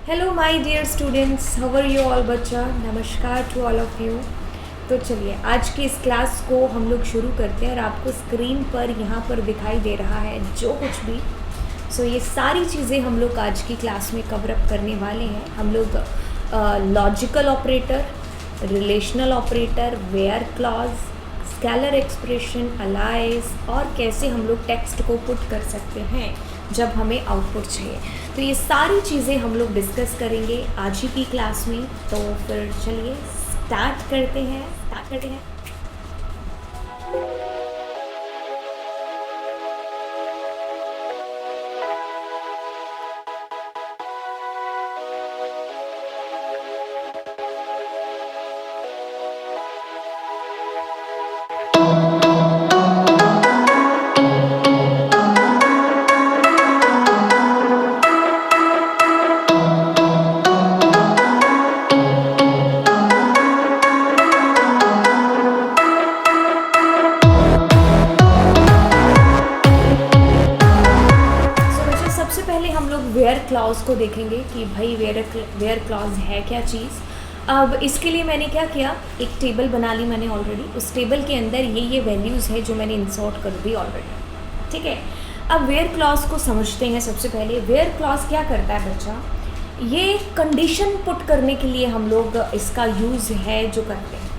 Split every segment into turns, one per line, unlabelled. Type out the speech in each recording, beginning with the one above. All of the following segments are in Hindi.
Hello my dear students, how are you all बच्चा। नमस्कार टू ऑल ऑफ यू। तो चलिए आज की इस क्लास को हम लोग शुरू करते हैं और आपको स्क्रीन पर यहाँ पर दिखाई दे रहा है जो कुछ भी। ये सारी चीज़ें हम लोग आज की क्लास में कवर अप करने वाले हैं। हम लोग logical operator, relational operator, where clause, scalar expression, aliases और कैसे हम लोग टेक्स्ट को पुट कर सकते हैं जब हमें आउटपुट चाहिए। तो ये सारी चीज़ें हम लोग डिस्कस करेंगे आज ही की क्लास में। तो फिर चलिए स्टार्ट करते हैं। वेयर क्लॉज को देखेंगे कि भाई वेयर क्लॉज है क्या चीज़। अब इसके लिए मैंने क्या किया, एक टेबल बना ली मैंने ऑलरेडी। उस टेबल के अंदर ये वैल्यूज़ है जो मैंने इंसर्ट कर दी ऑलरेडी। ठीक है, अब वेयर क्लॉज को समझते हैं। सबसे पहले वेयर क्लॉज क्या करता है बच्चा, ये कंडीशन पुट करने के लिए हम लोग इसका यूज़ है जो करते हैं।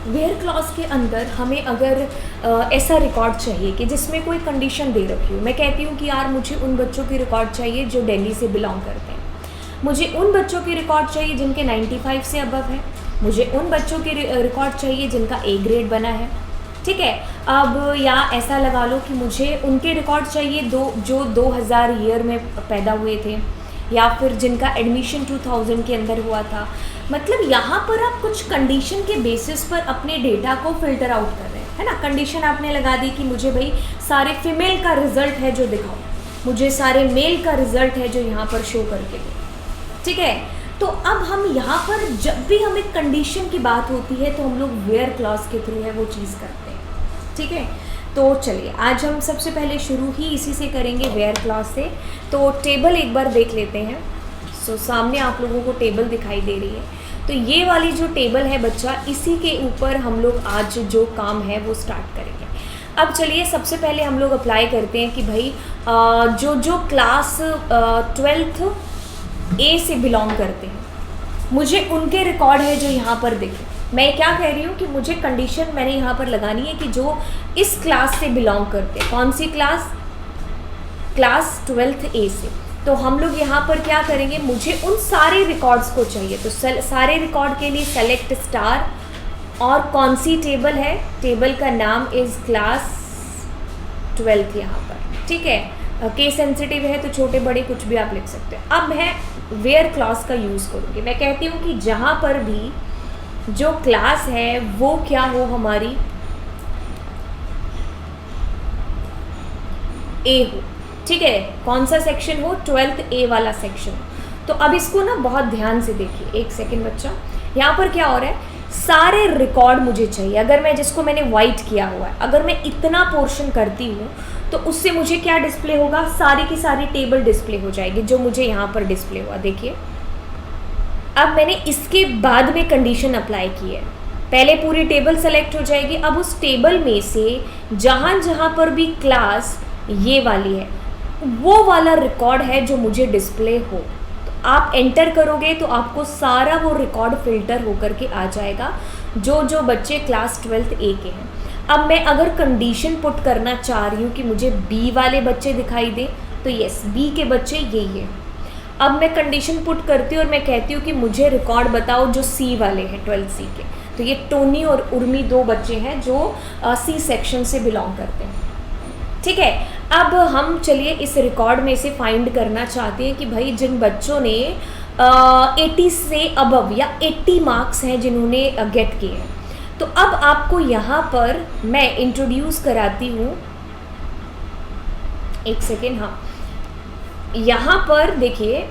वेयर क्लॉज के अंदर हमें अगर ऐसा रिकॉर्ड चाहिए कि जिसमें कोई कंडीशन दे रखी हो, मैं कहती हूँ कि यार मुझे उन बच्चों की रिकॉर्ड चाहिए जो दिल्ली से बिलोंग करते हैं, मुझे उन बच्चों की रिकॉर्ड चाहिए जिनके 95 से अबव है, मुझे उन बच्चों की रिकॉर्ड चाहिए जिनका ए ग्रेड बना है। ठीक है, अब या ऐसा लगा लो कि मुझे उनके रिकॉर्ड चाहिए जो 2000 ईयर में पैदा हुए थे, या फिर जिनका एडमिशन 2000 के अंदर हुआ था। मतलब यहाँ पर आप कुछ कंडीशन के बेसिस पर अपने डेटा को फिल्टर आउट कर रहे हैं, है ना। कंडीशन आपने लगा दी कि मुझे भाई सारे फीमेल का रिजल्ट है जो दिखाओ, मुझे सारे मेल का रिजल्ट है जो यहाँ पर शो करके दो। ठीक है, तो अब हम यहाँ पर जब भी हमें कंडीशन की बात होती है तो हम लोग वेयर क्लॉज के थ्रू है वो चीज़ करते हैं। ठीक है, तो चलिए आज हम सबसे पहले शुरू ही इसी से करेंगे, वेयर क्लॉज से। तो टेबल एक बार देख लेते हैं। सामने आप लोगों को टेबल दिखाई दे रही है। तो ये वाली जो टेबल है बच्चा, इसी के ऊपर हम लोग आज जो काम है वो स्टार्ट करेंगे। अब चलिए सबसे पहले हम लोग अप्लाई करते हैं कि भाई जो क्लास 12th ए से बिलोंग करते हैं, मुझे उनके रिकॉर्ड है जो यहाँ पर दिखे। मैं क्या कह रही हूँ कि मुझे कंडीशन मैंने यहाँ पर लगानी है कि जो इस क्लास से बिलोंग करते हैं। कौन सी क्लास 12th ए से। तो हम लोग यहाँ पर क्या करेंगे, मुझे उन सारे रिकॉर्ड्स को चाहिए। तो सारे रिकॉर्ड के लिए सेलेक्ट स्टार, और कौन सी टेबल है, टेबल का नाम इज़ क्लास 12th यहाँ पर। ठीक है, केस सेंसिटिव है तो छोटे बड़े कुछ भी आप लिख सकते हैं। अब मैं वेयर क्लॉज का यूज़ करूँगी। मैं कहती हूँ कि जहाँ पर भी जो क्लास है वो क्या हो, हमारी ए हो। ठीक है, कौन सा सेक्शन हो, 12th ए वाला सेक्शन। तो अब इसको ना बहुत ध्यान से देखिए, एक सेकेंड बच्चा। यहाँ पर क्या हो रहा है, सारे रिकॉर्ड मुझे चाहिए। अगर मैं जिसको मैंने वाइट किया हुआ है, अगर मैं इतना पोर्शन करती हूँ तो उससे मुझे क्या डिस्प्ले होगा, सारी की सारी टेबल डिस्प्ले हो जाएगी जो मुझे यहाँ पर डिस्प्ले हुआ। देखिए, अब मैंने इसके बाद में कंडीशन अप्लाई की है। पहले पूरी टेबल सेलेक्ट हो जाएगी। अब उस टेबल में से जहाँ जहाँ पर भी क्लास ये वाली है, वो वाला रिकॉर्ड है जो मुझे डिस्प्ले हो। तो आप एंटर करोगे तो आपको सारा वो रिकॉर्ड फिल्टर होकर के आ जाएगा जो बच्चे क्लास 12th ए के हैं। अब मैं अगर कंडीशन पुट करना चाह रही हूँ कि मुझे बी वाले बच्चे दिखाई दे, तो यस, बी के बच्चे यही है। अब मैं कंडीशन पुट करती हूँ और मैं कहती हूँ कि मुझे रिकॉर्ड बताओ जो सी वाले हैं, 12th सी के। तो ये टोनी और उर्मी दो बच्चे हैं जो सी सेक्शन से बिलोंग करते हैं। ठीक है, अब हम चलिए इस रिकॉर्ड में से फाइंड करना चाहते हैं कि भाई जिन बच्चों ने 80 से अबव या 80 मार्क्स हैं जिन्होंने गेट किए हैं। तो अब आपको यहाँ पर मैं इंट्रोड्यूस कराती हूँ, एक सेकेंड, हाँ, यहाँ पर देखिए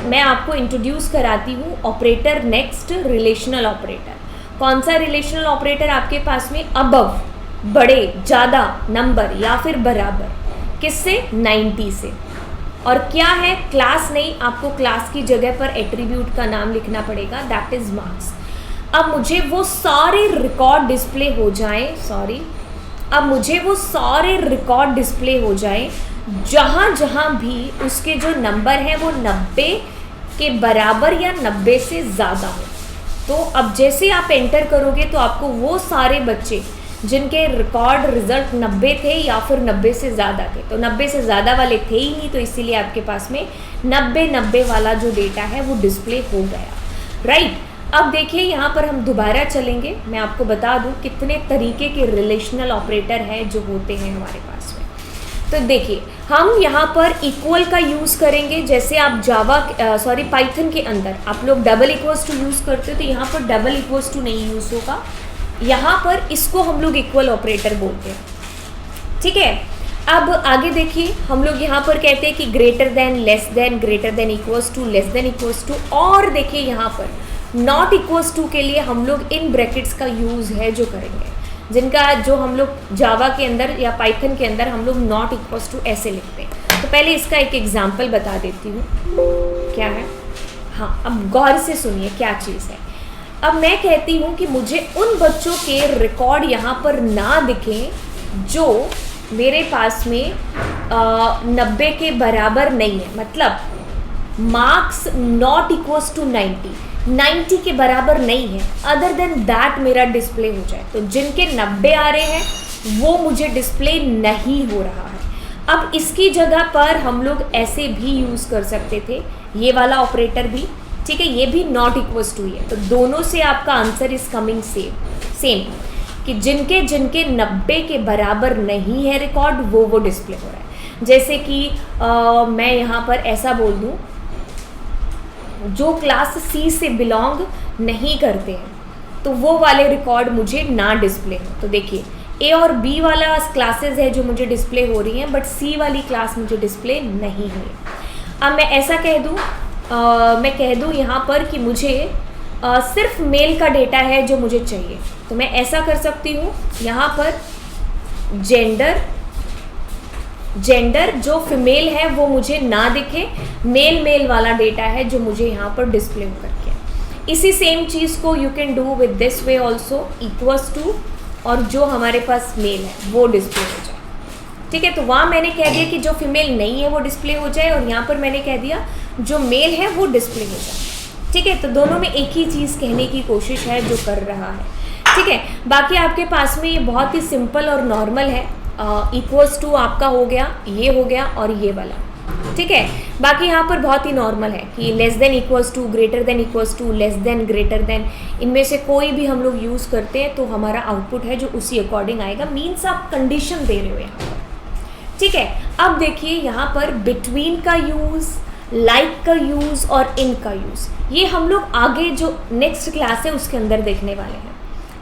मैं आपको इंट्रोड्यूस कराती हूँ ऑपरेटर नेक्स्ट, रिलेशनल ऑपरेटर। कौन सा रिलेशनल ऑपरेटर आपके पास में, अबव, बड़े, ज़्यादा नंबर या फिर बराबर, किससे, 90 से। और क्या है, क्लास नहीं, आपको क्लास की जगह पर एट्रीब्यूट का नाम लिखना पड़ेगा, दैट इज मार्क्स। अब मुझे वो सारे रिकॉर्ड डिस्प्ले हो जाएं, अब मुझे वो सारे रिकॉर्ड डिस्प्ले हो जाएं जहाँ जहाँ भी उसके जो नंबर हैं वो 90 के बराबर या 90 से ज़्यादा हो। तो अब जैसे आप एंटर करोगे तो आपको वो सारे बच्चे जिनके रिकॉर्ड रिजल्ट 90 थे या फिर 90 से ज़्यादा थे, तो 90 से ज़्यादा वाले थे ही नहीं, तो इसीलिए आपके पास में 90 वाला जो डेटा है वो डिस्प्ले हो गया, राइट। अब देखिए यहाँ पर हम दोबारा चलेंगे, मैं आपको बता दूँ कितने तरीके के रिलेशनल ऑपरेटर हैं जो होते हैं हमारे पास में। तो देखिए हम यहाँ पर इक्वल का यूज़ करेंगे, जैसे आप पाइथन के अंदर आप लोग डबल इक्वल्स टू यूज़ करते हो, तो यहाँ पर डबल इक्वल्स टू नहीं यूज़ होगा, यहाँ पर इसको हम लोग इक्वल ऑपरेटर बोलते हैं, ठीक है। अब आगे देखिए हम लोग यहाँ पर कहते हैं कि greater than, less than, greater than equals to, less than equals to, और देखिए यहाँ पर नॉट इक्वल्स टू के लिए हम लोग इन ब्रैकेट्स का यूज़ है जो करेंगे, जिनका जो हम लोग जावा के अंदर या पाइथन के अंदर हम लोग नॉट इक्वल्स टू ऐसे लिखते हैं। तो पहले इसका एक एग्जाम्पल बता देती हूँ क्या है। हाँ, अब गौर से सुनिए क्या चीज़ है। अब मैं कहती हूँ कि मुझे उन बच्चों के रिकॉर्ड यहाँ पर ना दिखें जो मेरे पास में 90 के बराबर नहीं है, मतलब मार्क्स नॉट इक्वल्स टू 90 के बराबर नहीं है, अदर देन दैट मेरा डिस्प्ले हो जाए। तो जिनके 90 आ रहे हैं वो मुझे डिस्प्ले नहीं हो रहा है। अब इसकी जगह पर हम लोग ऐसे भी यूज़ कर सकते थे, ये वाला ऑपरेटर भी, ठीक है, ये भी नॉट इक्वल्स टू है। तो दोनों से आपका आंसर इज कमिंग सेम कि जिनके 90 के बराबर नहीं है रिकॉर्ड वो डिस्प्ले हो रहा है। जैसे कि मैं यहाँ पर ऐसा बोल दूँ, जो क्लास सी से बिलोंग नहीं करते हैं तो वो वाले रिकॉर्ड मुझे ना डिस्प्ले हो। तो देखिए ए और बी वाला क्लासेस है जो मुझे डिस्प्ले हो रही हैं, बट सी वाली क्लास मुझे डिस्प्ले नहीं है। अब मैं ऐसा कह दूँ यहाँ पर कि मुझे सिर्फ मेल का डेटा है जो मुझे चाहिए, तो मैं ऐसा कर सकती हूँ यहाँ पर जेंडर जो फीमेल है वो मुझे ना दिखे, मेल वाला डेटा है जो मुझे यहाँ पर डिस्प्ले हो करके। इसी सेम चीज़ को you can do with this way also, equals to, और जो हमारे पास मेल है वो डिस्प्ले हो जाए, ठीक है। तो वहाँ मैंने कह दिया कि जो फीमेल नहीं है वो डिस्प्ले हो जाए, और यहाँ पर मैंने कह दिया जो मेल है वो डिस्प्ले हो जाए, ठीक है। तो दोनों में एक ही चीज़ कहने की कोशिश है जो कर रहा है, ठीक है। बाकी आपके पास में ये बहुत ही सिंपल और नॉर्मल है, इक्वल्स टू आपका हो गया, ये हो गया और ये वाला, ठीक है। बाकी यहाँ पर बहुत ही नॉर्मल है कि less than equals to, greater than equals to, less than, greater than, इनमें से कोई भी हम लोग यूज़ करते हैं तो हमारा आउटपुट है जो उसी अकॉर्डिंग आएगा, मीन्स आप कंडीशन दे रहे हो यहाँ पर, ठीक है। अब देखिए यहाँ पर बिटवीन का यूज़, लाइक का यूज़ और इन का यूज़, ये हम लोग आगे जो नेक्स्ट क्लास है उसके अंदर देखने वाले हैं,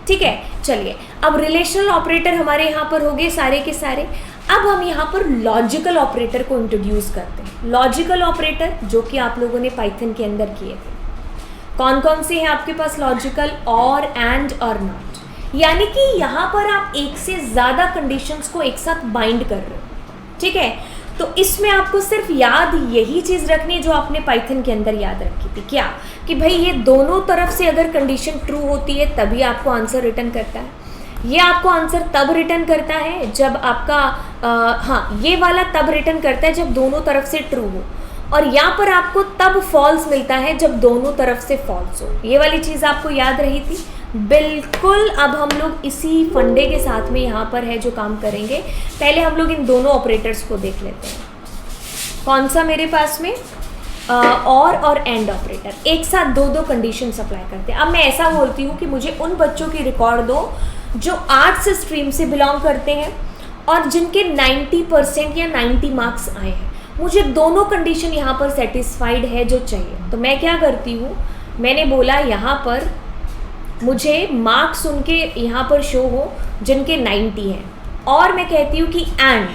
ठीक है। चलिए अब रिलेशनल ऑपरेटर हमारे यहाँ पर हो गए सारे के सारे। अब हम यहाँ पर लॉजिकल ऑपरेटर को इंट्रोड्यूस करते हैं। लॉजिकल ऑपरेटर जो कि आप लोगों ने पाइथन के अंदर किए थे, कौन कौन से हैं आपके पास लॉजिकल? और, एंड और नॉट, यानी कि यहाँ पर आप एक से ज़्यादा कंडीशंस को एक साथ बाइंड कर रहे हो, ठीक है। तो इसमें आपको सिर्फ याद यही चीज़ रखनी है जो आपने पाइथन के अंदर याद रखी थी, क्या कि भाई ये दोनों तरफ से अगर कंडीशन ट्रू होती है तभी आपको आंसर रिटर्न करता है। ये आपको आंसर तब रिटर्न करता है जब आपका हाँ, ये वाला तब रिटर्न करता है जब दोनों तरफ से ट्रू हो, और यहाँ पर आपको तब फॉल्स मिलता है जब दोनों तरफ से फॉल्स हो। ये वाली चीज़ आपको याद रही थी बिल्कुल। अब हम लोग इसी फंडे के साथ में यहाँ पर है जो काम करेंगे। पहले हम लोग इन दोनों ऑपरेटर्स को देख लेते हैं। कौन सा मेरे पास में और एंड ऑपरेटर एक साथ दो कंडीशन अप्लाई करते हैं। अब मैं ऐसा बोलती हूँ कि मुझे उन बच्चों की रिकॉर्ड दो जो आर्ट्स स्ट्रीम से बिलोंग करते हैं और जिनके 90% या 90 मार्क्स आए हैं। मुझे दोनों कंडीशन यहाँ पर सेटिस्फाइड है जो चाहिए। तो मैं क्या करती हूँ, मैंने बोला यहाँ पर मुझे मार्क्स उनके यहाँ पर शो हो जिनके 90 हैं, और मैं कहती हूँ कि एंड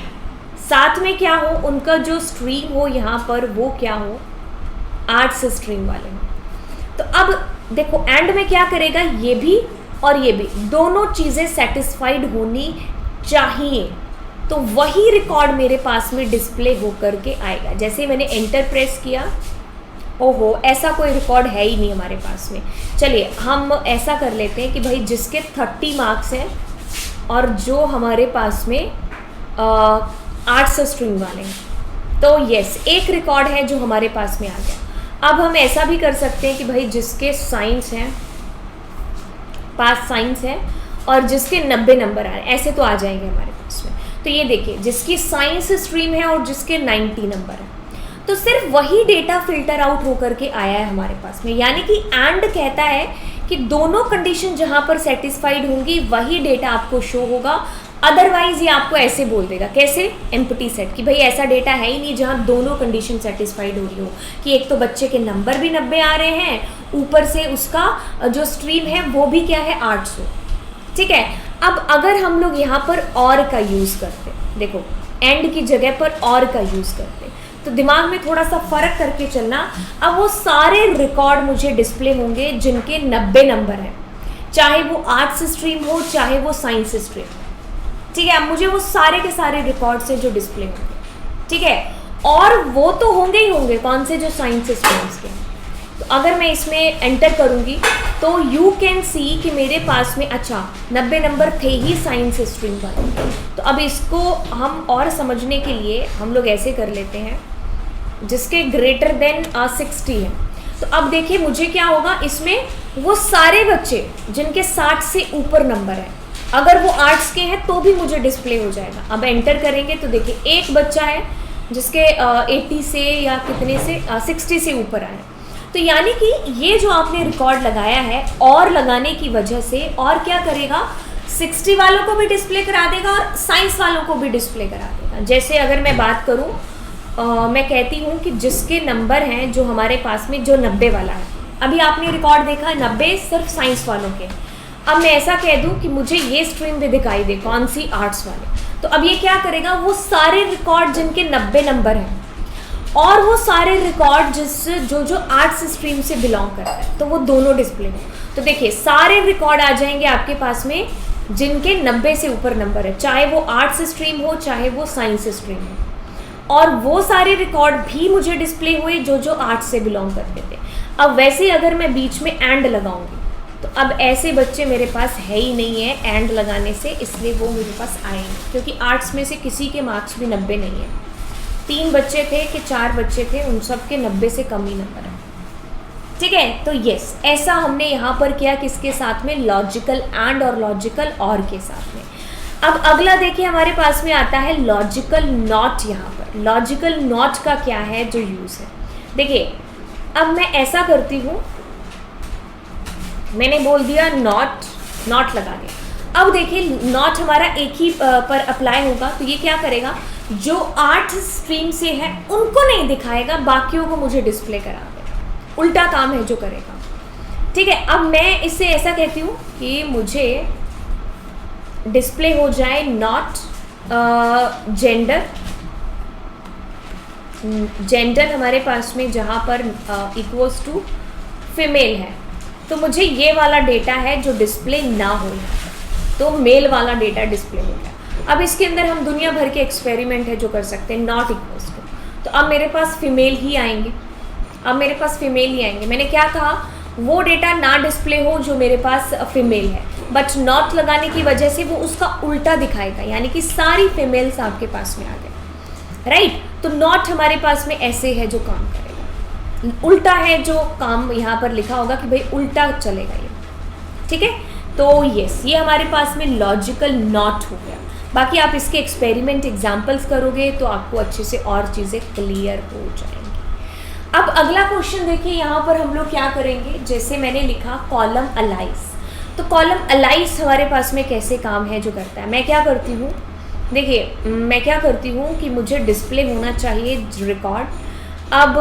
साथ में क्या हो, उनका जो स्ट्रीम हो यहाँ पर वो क्या हो, आर्ट्स स्ट्रीम वाले हो। तो अब देखो एंड में क्या करेगा, ये भी और ये भी दोनों चीज़ें सेटिस्फाइड होनी चाहिए, तो वही रिकॉर्ड मेरे पास में डिस्प्ले होकर के आएगा। जैसे मैंने एंटर प्रेस किया, ओहो ऐसा कोई रिकॉर्ड है ही नहीं हमारे पास में। चलिए हम ऐसा कर लेते हैं कि भाई जिसके 30 मार्क्स हैं और जो हमारे पास में आर्ट्स स्ट्रीम वाले हैं, तो यस एक रिकॉर्ड है जो हमारे पास में आ गया। अब हम ऐसा भी कर सकते हैं कि भाई जिसके साइंस हैं, पास साइंस है और जिसके 90 नंबर आ रहे हैं, ऐसे तो आ जाएंगे हमारे पास में। तो ये देखिए जिसकी साइंस स्ट्रीम है और जिसके 90 नंबर है, तो सिर्फ वही डेटा फिल्टर आउट होकर के आया है हमारे पास में। यानी कि एंड कहता है कि दोनों कंडीशन जहाँ पर सेटिस्फाइड होंगी वही डेटा आपको शो होगा, अदरवाइज ये आपको ऐसे बोल देगा, कैसे, एम्प्टी सेट, कि भाई ऐसा डेटा है ही नहीं जहाँ दोनों कंडीशन सेटिस्फाइड हो रही हो, कि एक तो बच्चे के नंबर भी 90 आ रहे हैं, ऊपर से उसका जो स्ट्रीम है वो भी क्या है 800। ठीक है, अब अगर हम लोग यहाँ पर और का यूज़ करते, देखो एंड की जगह पर और का यूज़ करते, तो दिमाग में थोड़ा सा फ़र्क करके चलना। अब वो सारे रिकॉर्ड मुझे डिस्प्ले होंगे जिनके 90 नंबर हैं, चाहे वो आर्ट्स स्ट्रीम हो चाहे वो साइंस स्ट्रीम हो। ठीक है, अब मुझे वो सारे के सारे रिकॉर्ड्स हैं जो डिस्प्ले होंगे। ठीक है, और वो तो होंगे ही होंगे, कौन से, जो साइंस स्ट्रीम्स के। तो अगर मैं इसमें एंटर करूँगी तो यू कैन सी कि मेरे पास में अच्छा 90 नंबर थे ही साइंस स्ट्रीम वाले। तो अब इसको हम और समझने के लिए हम लोग ऐसे कर लेते हैं, जिसके ग्रेटर देन 60 है। तो अब देखिए मुझे क्या होगा, इसमें वो सारे बच्चे जिनके 60 से ऊपर नंबर है, अगर वो आर्ट्स के हैं तो भी मुझे डिस्प्ले हो जाएगा। अब एंटर करेंगे तो देखिए एक बच्चा है जिसके 80 से या कितने से 60 से ऊपर आए। तो यानी कि ये जो आपने रिकॉर्ड लगाया है और लगाने की वजह से और क्या करेगा, 60 वालों को भी डिस्प्ले करा देगा और साइंस वालों को भी डिस्प्ले करा देगा। जैसे अगर मैं बात करूँ, मैं कहती हूँ कि जिसके नंबर हैं जो हमारे पास में जो 90 वाला है, अभी आपने रिकॉर्ड देखा 90 सिर्फ साइंस वालों के। अब मैं ऐसा कह दूँ कि मुझे ये स्ट्रीम भी दिखाई दे, कौन सी, आर्ट्स वाले। तो अब ये क्या करेगा, वो सारे रिकॉर्ड जिनके 90 नंबर हैं और वो सारे रिकॉर्ड जो आर्ट्स स्ट्रीम से बिलोंग करता है, तो वो दोनों डिस्प्ले हो। तो देखिए सारे रिकॉर्ड आ जाएंगे आपके पास में जिनके 90 से ऊपर नंबर है, चाहे वो आर्ट्स स्ट्रीम हो चाहे वो साइंस स्ट्रीम हो, और वो सारे रिकॉर्ड भी मुझे डिस्प्ले हुए जो आर्ट्स से बिलोंग करते थे। अब वैसे अगर मैं बीच में एंड लगाऊंगी तो अब ऐसे बच्चे मेरे पास है ही नहीं है एंड लगाने से, इसलिए वो मेरे पास आएंगे, क्योंकि आर्ट्स में से किसी के मार्क्स भी 90 नहीं है। 3 बच्चे थे कि 4 बच्चे थे, उन सब के 90 से कम ही नंबर है। ठीक है, तो यस ऐसा हमने यहाँ पर किया, किसके साथ में, लॉजिकल एंड और लॉजिकल और के साथ में। अब अगला देखिए हमारे पास में आता है लॉजिकल नॉट। यहाँ पर लॉजिकल नॉट का क्या है जो यूज़ है, देखिए अब मैं ऐसा करती हूँ, मैंने बोल दिया नॉट लगा दिया। अब देखिए नॉट हमारा एक ही पर अप्लाई होगा, तो ये क्या करेगा, जो 8 स्ट्रीम से है उनको नहीं दिखाएगा, बाकियों को मुझे डिस्प्ले करा देगा, उल्टा काम है जो करेगा। ठीक है, अब मैं इससे ऐसा कहती हूँ कि मुझे डिस्प्ले हो जाए नॉट जेंडर हमारे पास में जहाँ पर इक्वल्स टू फीमेल है, तो मुझे ये वाला डेटा है जो डिस्प्ले ना हो, तो मेल वाला डेटा डिस्प्ले हो गया। अब इसके अंदर हम दुनिया भर के एक्सपेरिमेंट है जो कर सकते हैं, नॉट इक्वल्स टू, तो अब मेरे पास फीमेल ही आएंगे, मैंने क्या कहा, वो डेटा ना डिस्प्ले हो जो मेरे पास फीमेल है, बट नॉट लगाने की वजह से वो उसका उल्टा दिखाएगा, यानी कि सारी फीमेल्स आपके पास में आ गए, राइट। तो नॉट हमारे पास में ऐसे है जो काम करेगा, उल्टा है जो काम यहाँ पर लिखा होगा कि भाई उल्टा चलेगा ये। ठीक है, तो यस ये हमारे पास में लॉजिकल नॉट हो गया। बाकी आप इसके एक्सपेरिमेंट एग्जाम्पल्स करोगे तो आपको अच्छे से और चीज़ें क्लियर हो जाएंगी। अब अगला क्वेश्चन देखिए, यहाँ पर हम लोग क्या करेंगे, जैसे मैंने लिखा कॉलम अलाइज, तो कॉलम अलाइज हमारे पास में कैसे काम है जो करता है। मैं क्या करती हूँ, देखिए मैं क्या करती हूँ कि मुझे डिस्प्ले होना चाहिए रिकॉर्ड। अब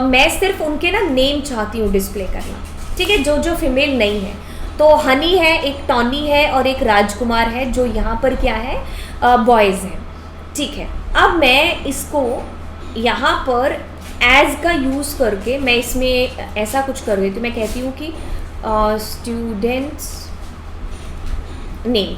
मैं सिर्फ उनके ना नेम चाहती हूँ डिस्प्ले करना, ठीक है, जो फीमेल नहीं है। तो हनी है, एक टॉनी है और एक राजकुमार है, जो यहाँ पर क्या है, बॉयज़ हैं। ठीक है, अब मैं इसको यहाँ पर एज का यूज़ करके मैं इसमें ऐसा कुछ कर देती हूँ, मैं कहती हूँ कि स्टूडेंट्स नेम।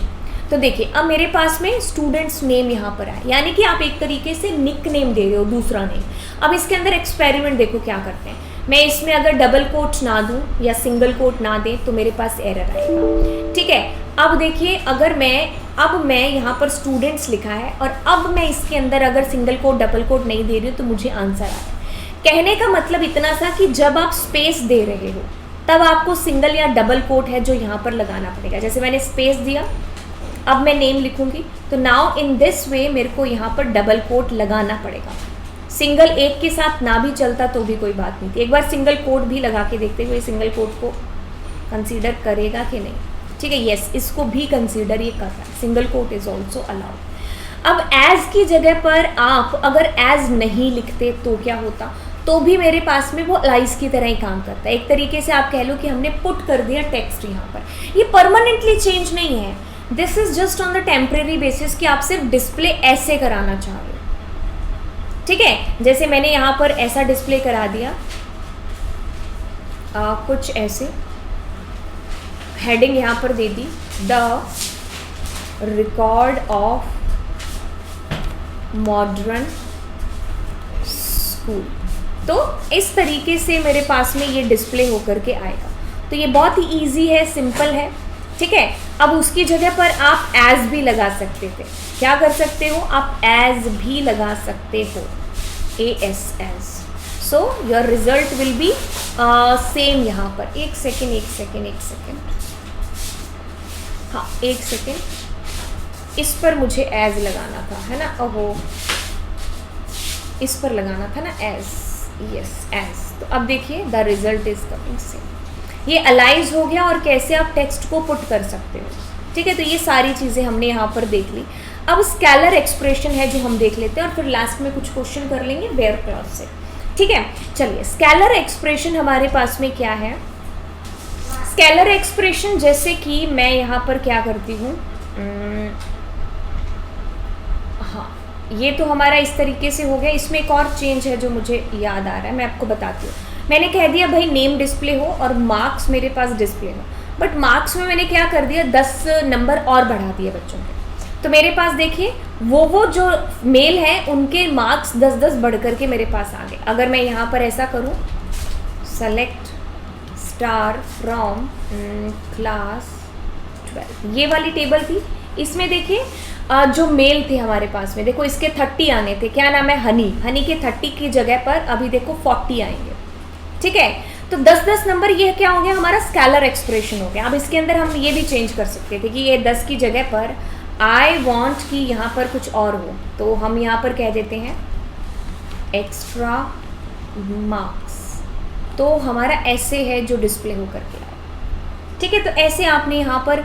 तो देखिए अब मेरे पास में स्टूडेंट्स नेम यहाँ पर है, यानी कि आप एक तरीके से निक नेम दे रहे हो, दूसरा नेम। अब इसके अंदर एक्सपेरिमेंट देखो क्या करते हैं, मैं इसमें अगर डबल कोट ना दूं या सिंगल कोट ना दें तो मेरे पास एरर आएगा। ठीक है, अब देखिए अगर मैं यहाँ पर स्टूडेंट्स लिखा है और अब मैं इसके अंदर अगर सिंगल कोट डबल कोट नहीं दे रही हूँ तो मुझे आंसर आया। कहने का मतलब इतना सा कि जब आप स्पेस दे रहे हो तब आपको सिंगल या डबल कोट है जो यहाँ पर लगाना पड़ेगा। जैसे मैंने स्पेस दिया, अब मैं नेम लिखूंगी तो नाउ इन दिस वे मेरे को यहाँ पर डबल कोट लगाना पड़ेगा। सिंगल एक के साथ ना भी चलता तो भी कोई बात नहीं थी। एक बार सिंगल कोट भी लगा के देखते हुए सिंगल कोट को कंसीडर करेगा कि नहीं। ठीक है, यस, इसको भी कंसीडर ये कर रहा है, single quote is also allowed. अब एज की जगह पर आप अगर एज नहीं लिखते तो क्या होता, तो भी मेरे पास में वो अलाइज की तरह ही काम करता है। एक तरीके से आप कह लो कि हमने पुट कर दिया टेक्स्ट यहाँ पर। ये परमानेंटली चेंज नहीं है, this is just on the temporary basis कि आप सिर्फ डिस्प्ले ऐसे कराना चाह रहे हो। ठीक है, जैसे मैंने यहाँ पर ऐसा डिस्प्ले करा दिया, कुछ ऐसे हेडिंग यहाँ पर दे दी, the record of modern school. तो इस तरीके से मेरे पास में ये डिस्प्ले होकर के आएगा। तो ये बहुत ही ईजी है, सिंपल है। ठीक है, अब उसकी जगह पर आप एज भी लगा सकते थे। क्या कर सकते हो, आप एज भी लगा सकते हो, ASS। So your result will be same. यहाँ पर एक सेकेंड, हाँ एक सेकेंड, इस पर मुझे एज लगाना था, है ना, ओहो इस पर लगाना था ना एज, यस एज। तो अब देखिए the result is coming same. ये अलाइज हो गया और कैसे आप टेक्स्ट को पुट कर सकते हो। ठीक है, तो ये सारी चीज़ें हमने यहाँ पर देख ली। अब स्केलर एक्सप्रेशन है जो हम देख लेते हैं और फिर लास्ट में कुछ क्वेश्चन कर लेंगे वेयर क्लॉज से। ठीक है, चलिए स्केलर एक्सप्रेशन हमारे पास में क्या है। स्केलर एक्सप्रेशन जैसे कि मैं यहाँ पर क्या करती हूँ, हाँ ये तो हमारा इस तरीके से हो गया। इसमें एक और चेंज है जो मुझे याद आ रहा है, मैं आपको बताती हूँ। मैंने कह दिया भाई नेम डिस्प्ले हो और मार्क्स मेरे पास डिस्प्ले हो, बट मार्क्स में मैंने क्या कर दिया, 10 नंबर और बढ़ा दिए बच्चों के। तो मेरे पास देखिए वो जो मेल हैं उनके मार्क्स 10-10 बढ़ करके मेरे पास आ गए। अगर मैं यहाँ पर ऐसा करूँ, सेलेक्ट स्टार फ्रॉम क्लास 12, ये वाली टेबल थी। इसमें देखिए जो मेल थे हमारे पास में, देखो इसके 30 आने थे, क्या नाम है, हनी के 30 की जगह पर अभी देखो 40 आएंगे। ठीक है, तो 10-10 नंबर ये क्या हो गया, हमारा स्केलर एक्सप्रेशन हो गया। अब इसके अंदर हम ये भी चेंज कर सकते थे कि ये 10 की जगह पर आई वॉन्ट कि यहाँ पर कुछ और हो, तो हम यहाँ पर कह देते हैं एक्स्ट्रा मार्क्स। तो हमारा ऐसे है जो डिस्प्ले होकर के आए। ठीक है, तो ऐसे आपने यहाँ पर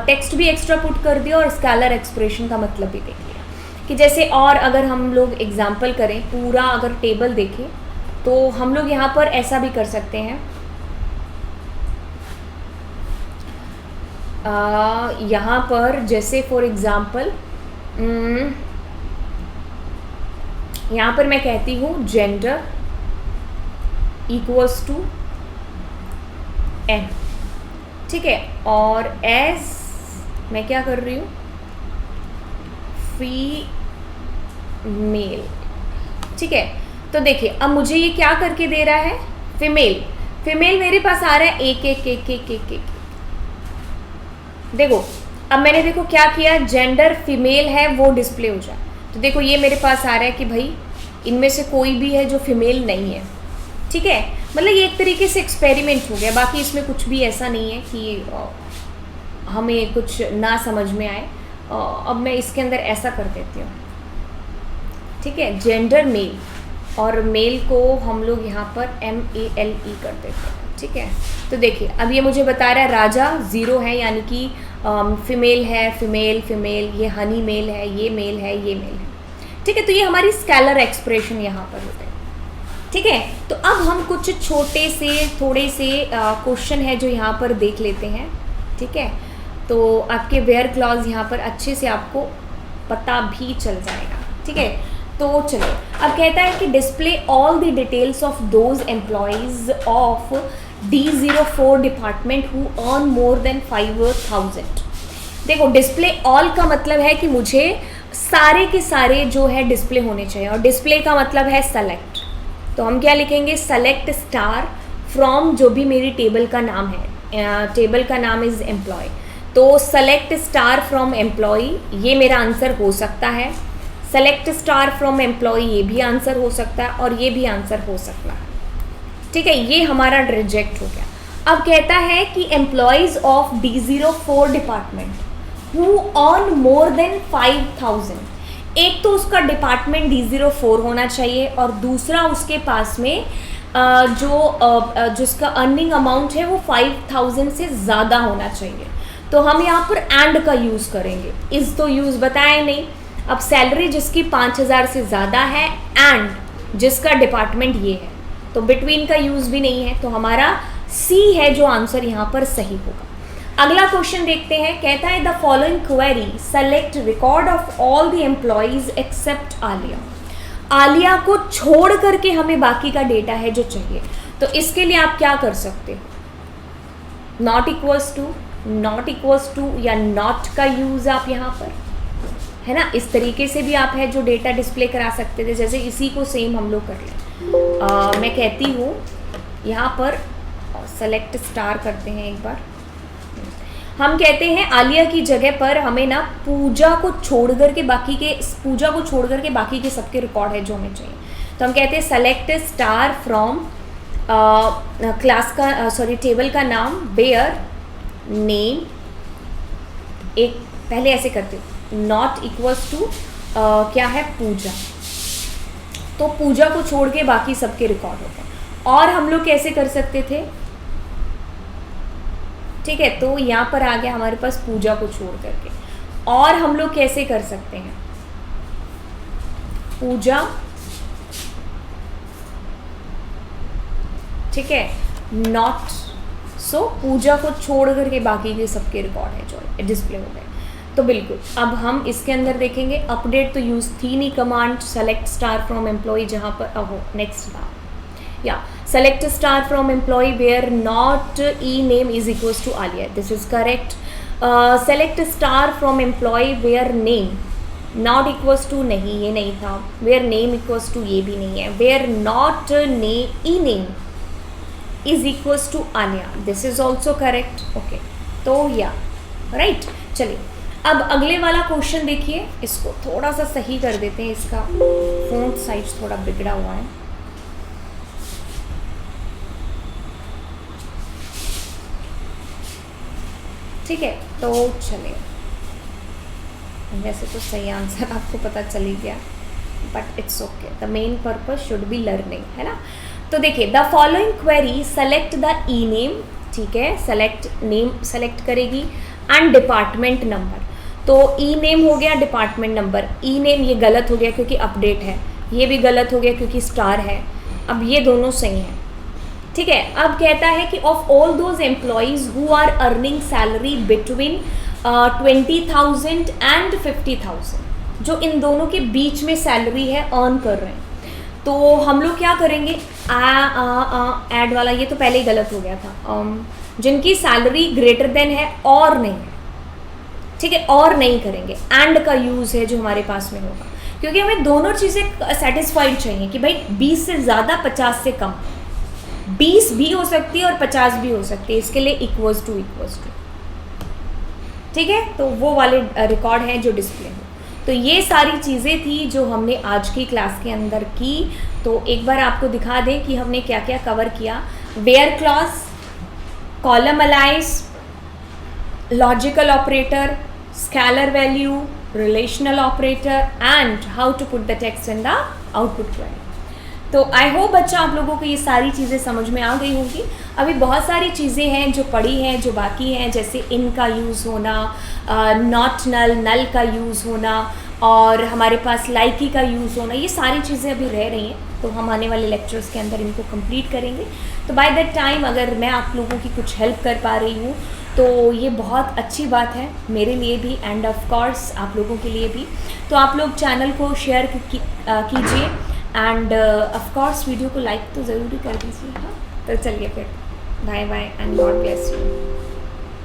टेक्स्ट भी एक्स्ट्रा पुट कर दिया और स्केलर एक्सप्रेशन का मतलब भी देख लिया कि जैसे। और अगर हम लोग एग्जाम्पल करें, पूरा अगर टेबल देखें तो हम लोग यहाँ पर ऐसा भी कर सकते हैं, यहाँ पर जैसे फॉर एग्जाम्पल यहाँ पर मैं कहती हूँ जेंडर इक्वल्स टू एन। ठीक है, और एज मैं क्या कर रही हूँ, फीमेल। ठीक है, तो देखिए अब मुझे ये क्या करके दे रहा है, फीमेल मेरे पास आ रहा है एक। देखो अब मैंने देखो क्या किया, जेंडर फीमेल है वो डिस्प्ले हो जाए। तो देखो ये मेरे पास आ रहा है कि भाई इनमें से कोई भी है जो फीमेल नहीं है। ठीक है, मतलब ये एक तरीके से एक्सपेरिमेंट हो गया, बाकी इसमें कुछ भी ऐसा नहीं है कि हमें कुछ ना समझ में आए। अब मैं इसके अंदर ऐसा कर देती हूँ। ठीक है, जेंडर मेल, और मेल को हम लोग यहाँ पर MALE कर देते हैं। ठीक है, तो देखिए अब ये मुझे बता रहा है राजा 0 है, यानी कि फीमेल है, फीमेल, ये हनी मेल है, ये मेल है, ये मेल है। ठीक है, तो ये हमारी स्केलर एक्सप्रेशन यहाँ पर होते हैं। ठीक है, तो अब हम कुछ छोटे से थोड़े से क्वेश्चन है जो यहाँ पर देख लेते हैं। ठीक है, तो आपके वेयर क्लॉज यहाँ पर अच्छे से आपको पता भी चल जाएगा। ठीक है, तो चलो अब कहता है कि display all the details of those employees of D04 department who earn more than 5,000। देखो डिस्प्ले ऑल का मतलब है कि मुझे सारे के सारे जो है डिस्प्ले होने चाहिए, और डिस्प्ले का मतलब है सेलेक्ट। तो हम क्या लिखेंगे, सेलेक्ट स्टार फ्रॉम जो भी मेरी टेबल का नाम है, टेबल का नाम इज़ एम्प्लॉय, तो सेलेक्ट स्टार फ्रॉम एम्प्लॉय ये मेरा आंसर हो सकता है। सेलेक्ट स्टार फ्रॉम एम्प्लॉय ये भी आंसर हो सकता है, और ये भी आंसर हो सकता है। ठीक है, ये हमारा रिजेक्ट हो गया। अब कहता है कि employees of D04 department who earn more than 5000, एक तो उसका डिपार्टमेंट D04 होना चाहिए, और दूसरा उसके पास में जिसका अर्निंग अमाउंट है वो 5000 से ज़्यादा होना चाहिए। तो हम यहाँ पर एंड का यूज़ करेंगे, इस तो यूज़ बताया नहीं। अब सैलरी जिसकी 5000 से ज़्यादा है एंड जिसका डिपार्टमेंट ये है, तो बिटवीन का यूज़ भी नहीं है, तो हमारा सी है जो आंसर यहाँ पर सही होगा। अगला क्वेश्चन देखते हैं, कहता है the following query select record of all the employees except Aliya. Aliya को छोड़ करके हमें बाकी का डेटा है जो चाहिए, तो इसके लिए आप क्या कर सकते हो, नॉट इक्वल्स टू या नॉट का यूज़ आप यहाँ पर, है ना, इस तरीके से भी आप है जो डेटा डिस्प्ले करा सकते थे। जैसे इसी को सेम हम लोग कर लें, मैं कहती हूँ यहाँ पर सेलेक्ट स्टार करते हैं एक बार। हम कहते हैं आलिया की जगह पर हमें ना पूजा को छोड़ करके बाकी के सबके रिकॉर्ड है जो हमें चाहिए। तो हम कहते हैं सेलेक्ट स्टार फ्रॉम टेबल का नाम वेयर नेम, एक पहले ऐसे करते नॉट इक्वल्स टू क्या है पूजा, तो पूजा को छोड़ के बाकी सबके रिकॉर्ड होते हैं। और हम लोग कैसे कर सकते थे, ठीक है, तो यहाँ पर आ गया हमारे पास पूजा को छोड़ करके। और हम लोग कैसे कर सकते हैं, पूजा, ठीक है, नॉट, सो पूजा को छोड़ करके बाकी के सबके रिकॉर्ड है जो डिस्प्ले हो गए। तो बिल्कुल अब हम इसके अंदर देखेंगे, अपडेट तो यूज़ थी नहीं command select star from employ, जहाँ पर अब नेक्स्ट था या select star from employee where not e-name is equals to Alia, this is correct. Select star from employee where name not equals to, नहीं ये नहीं था, where name equals to ये भी नहीं है, where not e-name is equals to Alia, this is also correct. okay, तो या राइट। चलिए अब अगले वाला क्वेश्चन देखिए, इसको थोड़ा सा सही कर देते हैं, इसका फॉन्ट साइज थोड़ा बिगड़ा हुआ है। ठीक है, तो चलिए, वैसे तो सही आंसर आपको पता चल ही गया, but it's okay, the main purpose should be learning, है ना। तो देखिए the following query select the E name, ठीक है, सेलेक्ट नेम सेलेक्ट करेगी एंड डिपार्टमेंट नंबर। तो ई नेम हो गया, डिपार्टमेंट नंबर, ई नेम ये गलत हो गया क्योंकि अपडेट है, ये भी गलत हो गया क्योंकि स्टार है, अब ये दोनों सही हैं। ठीक है, अब कहता है कि of all those employees who are earning salary between 20,000 and 50,000, जो इन दोनों के बीच में सैलरी है अर्न कर रहे हैं, तो हम लोग क्या करेंगे, ऐड वाला ये तो पहले ही गलत हो गया था, जिनकी सैलरी ग्रेटर देन है और नहीं, ठीक है, और नहीं करेंगे, एंड का यूज़ है जो हमारे पास में होगा, क्योंकि हमें दोनों चीज़ें सेटिस्फाइड चाहिए कि भाई 20 से ज़्यादा 50 से कम, 20 भी हो सकती है और 50 भी हो सकती है, इसके लिए इक्वल्स टू, ठीक है, तो वो वाले रिकॉर्ड हैं जो डिस्प्ले हो। तो ये सारी चीज़ें थी जो हमने आज की क्लास के अंदर की। तो एक बार आपको दिखा दें कि हमने क्या क्या कवर किया, where clause, column aliases, logical operator, scalar value, relational operator and how to put the text in the output query. तो आई होप बच्चा आप लोगों को ये सारी चीज़ें समझ में आ गई होंगी। अभी बहुत सारी चीज़ें हैं जो पड़ी हैं, जो बाकी हैं, जैसे इन का यूज़ होना, नॉट नल का यूज़ होना, और हमारे पास लाइकी का यूज़ होना, ये सारी चीज़ें अभी रह रही हैं, तो हम आने वाले लेक्चर्स के अंदर इनको कंप्लीट करेंगे। तो बाय दैट टाइम अगर मैं आप लोगों की कुछ हेल्प कर पा रही हूँ तो ये बहुत अच्छी बात है मेरे लिए भी एंड ऑफ कोर्स आप लोगों के लिए भी। तो आप लोग चैनल को शेयर कीजिए एंड ऑफ कोर्स वीडियो को लाइक तो ज़रूर कर दीजिए। हाँ, तो चलिए फिर, bye bye and God bless you.